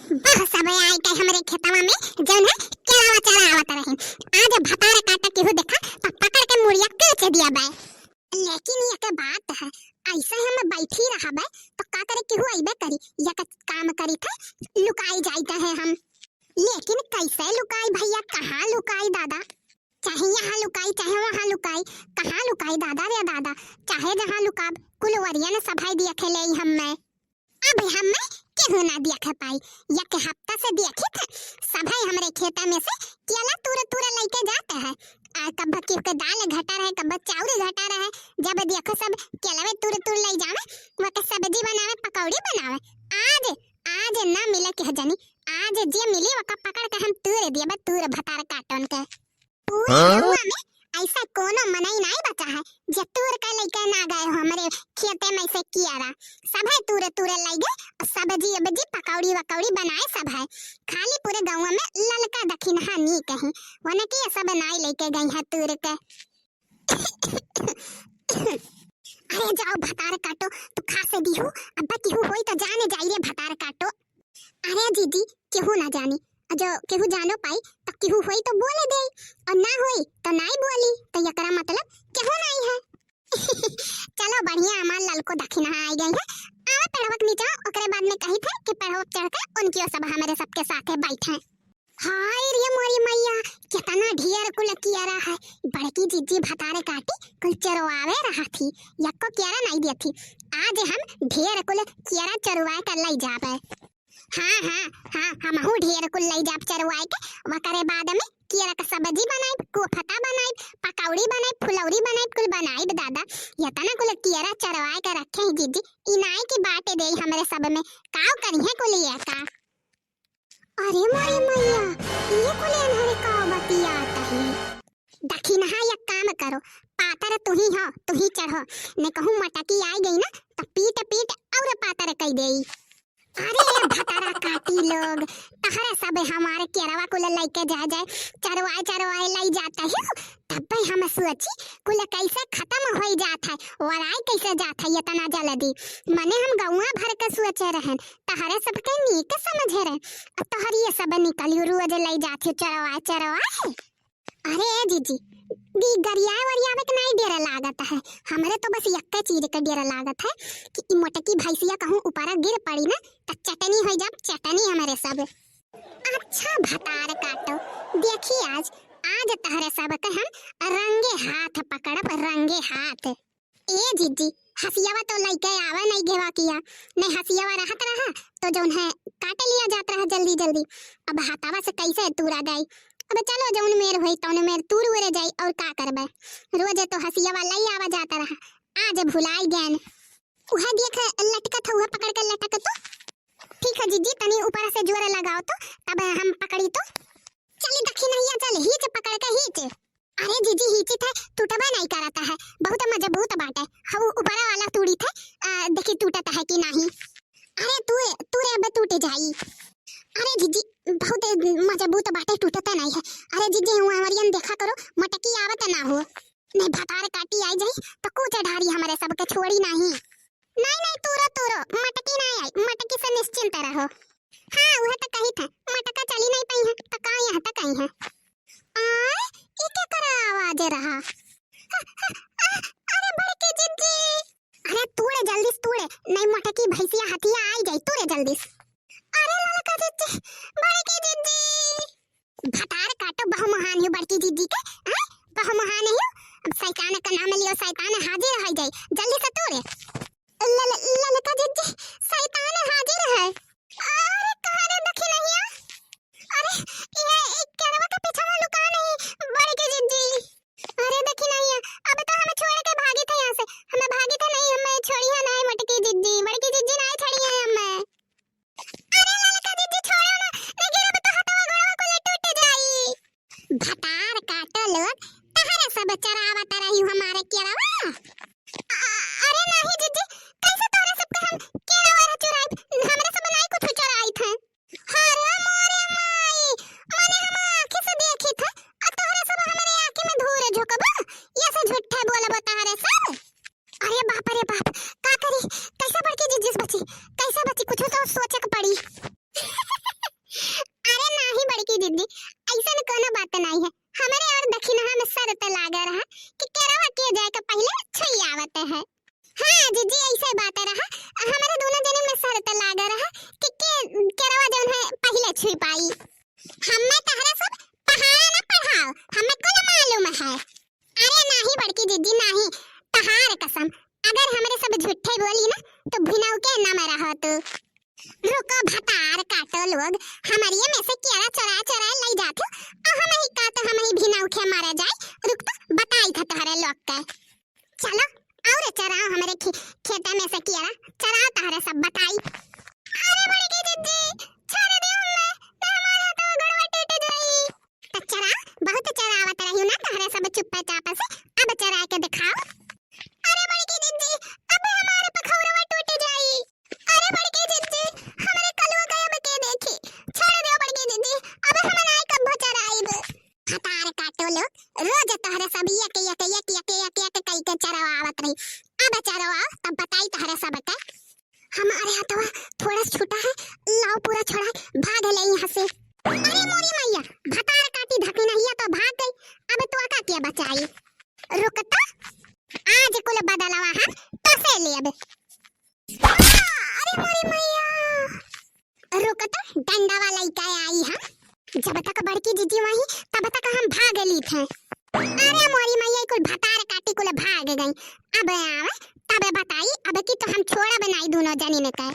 बहुत सब आए के हमरे खेतवा में जौन है केलावा चढ़ावत रहे। आज भतार काटा केहू देखा तो पकड़ के मुड़िया बेच दिया बे। लेकिन ये के बात है ऐसे हम बैठी रहा बे तो का करे केहू आइबे करी या का काम करी थे लुकाई जाइते है हम। लेकिन कैसे लुकाई भैया, कहाँ लुकाई दादा? चाहे यहाँ लुकाई चाहे वहाँ लुकाई, कहाँ लुकाई दादा रे दादा? चाहे जहाँ लुकाब कुलवरिया ने सभाई दिया खेले हम में। अब हम में केहू ना देख पाई या के हफ्ता से देखी थे सभाई हमरे खेता में से केला तुरे तुरे लेके जाते हैं। कब के दाल घटा रहे कब चाउर घटा रहे, जब देखो सब केलावे तुरे तुरे ले जावे वो के सब्जी बनावे पकौड़ी बनावे। आज आज ना मिले के जानी, आज जे मिली वो का पकड़ के हम तुरे दिए तुरे भतार काटन के। पूरे हुआ में ऐसा कोनो मनई नहीं बचा है जे तुर का लेके ना गए हो हमरे खेते में से कियारा। सब है तुरे तुरे ले गए और सब्जी अब्जी पकौड़ी वकौड़ी बनाए सब है। खाली पूरे गांव में ललका दखिन हानि कहीं वने की सब नाई लेके गई है तुर के। अरे जाओ भतार काटो तो खा से दिहु, अब केहू होई तो जाने जाई रे भतार काटो। अरे दीदी केहू ना जानी, जो केहू जानो पाई तो केहू होई तो बोले दे और ना होई तो नहीं बोली, तो एकरा मतलब केहू नहीं है। चलो बढ़िया हमार ललको दखिना आई गई है। आवा पेड़वक नीचे ओकरे बाद में कही थे कि पेड़वक चढ़ के उनकी सब हमारे सबके साथ बैठे। हाय रे मोरी मैया कितना ढेर कुल कियारा है। बड़की जीजी भतारे काटी कुल चरवावे रहा थी, यक्को कियारा नहीं दी थी। आज हम ढेर कुल कियारा चरवाए कर ले जाबे। हाँ हमहू ढेर कुल ले जाब चरवाए के वकरे बाद में कियारा का सब्जी बनाई, कोफता बनाई, पकौड़ी बनाई, फुलौरी बनाई, कुल बनाई दादा। यतना कुल कियारा चरवाए के रखे हैं जीजी, इनाई की बाटे दे हमरे सब में काव करिए कुल ये का। अरे मोरी मैया ये कुल इन्हरे काव बतियाता है। दखिन हा या काम करो पातर तू ही हो, तू ही चढ़ो ने कहूं मटकी आई गई ना तो पीट पीट और पातर कई देई। अरे भतारा काटी लोग तहरा सब हमारे केरवा कुल लेके जाए चरवाए लाई जाता है। तब हम सोची कुल कैसे खत्म हो जाता है, वराई कैसे जाता है इतना जल्दी। मने हम गौवा भर के सोचे रहन तहरे सबके नीक समझे रहे, तोहर ये सब निकली रोज ले जाते चरवाए। अरे जीजी दी गरिया वरिया के नहीं डेरा लागत है, हमरे तो बस यक्का चीज का डेरा लागत है कि मोटकी भैंसिया कहूं ऊपर गिर पड़ी ना तो चटनी हो जा चटनी हमारे सब। अच्छा भतार काटो देखी आज तहरे सब के हम रंगे हाथ पकड़ब रंगे हाथ। ए जीजी हसियावा तो लेके आवा नहीं घेवा किया, नहीं हसियावा रहत रहा तो जौन है काट लिया जात रहा जल्दी जल्दी। अब हाथावा से कैसे तूरा गई, अब चलो जौन मेर होई तौन मेर तूर उरे जाई और का करबे। रोज तो हसियावा लई आवा जाता रहा, आज भुलाई गैन उहे देख लटकत हुआ पकड़ के लटक तो। ठीक है जीजी तनी ऊपर से जोर लगाओ तो तब हम पकड़ी तो। चली दखी नहीं चल हीच पकड़ के हीच। अरे जीजी हीची थे टूटबा नहीं करता है, बहुत मजबूत बाटे हऊ ऊपर वाला तूड़ी थे देखी टूटता है कि नहीं। अरे तूरे अब टूट जाई। अरे जीजी बहुत मजबूत बाटे टूटता नहीं है। अरे जीजी हमारियन देखा करो मटकी आवत ना हो, नहीं भतार काटी आई जाई तो कुछ ढारी हमारे सबके छोड़ी नहीं। नहीं तूरो मटकी नहीं आई, मटकी से निश्चिंत रहो। हाँ वह तो कही था मटका चली नहीं पाई है तो कहाँ यहाँ तक आई है। इके करा आवाज रहा। अरे बड़की जीजी अरे तूड़े जल्दी तूड़े नहीं मटकी भैंसिया हथिया आई जाई तूड़े जल्दी। अरे ललका जीजी बड़की जीजी भतार काटो बहु महान है बड़की जीजी के बहु महान है। अब शैतान का नाम लियो शैतान हाजिर हो जाए जल्दी से तोड़े। ललका जीजी शैतान हाजिर है। अरे कहां रे दखी नहीं है। अरे ये केरवा के पीछे में लुका नहीं बड़की जीजी। अरे दखी नहीं है, अब तो हमें छोड़ के भागी थे यहां से, हमें भागी थे नहीं हमें छोड़ी है नहीं मटकी जीजी, बड़की जीजी नहीं छोड़ी है हमें। अरे ललका लोग हमारी में से केरा चरा चरा ले जाते आ हम ही का तो हम ही बिना उठे मारा जाए रुक तो बताई था तहरे लोग का चलो और चरा हमारे खेत में से केरा चरा तहरे सब बताई अरे बड़ी की दीदी छोड़ दे हमें तो हमारा तो गड़वा टूट जाई तो चरा बहुत चरावत रही ना तहरे सब चुपचाप से अब चरा के दिखाओ अरे बड़ी की दीदी अब हमारे पखौरवा टूट जाई अरे बड़ी की दीदी हमारे कलवा गया में के देखी छोड़ दो बड़ी की दीदी अब हम नाय कब चराइब हतार काटो लोग रोज तहरे सब एक कई के चरावत रही अब चरावा तब बताई तहरे सब के हमारे हथवा थोड़ा छूटा है लाओ पूरा छोड़ा भाग ले यहां से अरे मोरी मैया भतार काटी धकी नहीं तो भाग गई अब तो का क्या बचाई रुक तो आज कुल बदलवा है तो से ले अब अरे मोरी मैया रुक तो डंडा वाला इकाई आई है जब तक बड़की जीजी वही तब तक हम भाग ली थे अरे मोरी मैया कुल भतार काटी कुल भाग गई अब आवे तब बताई अब की तो हम छोड़ा बनाई दोनों जनी ने कहे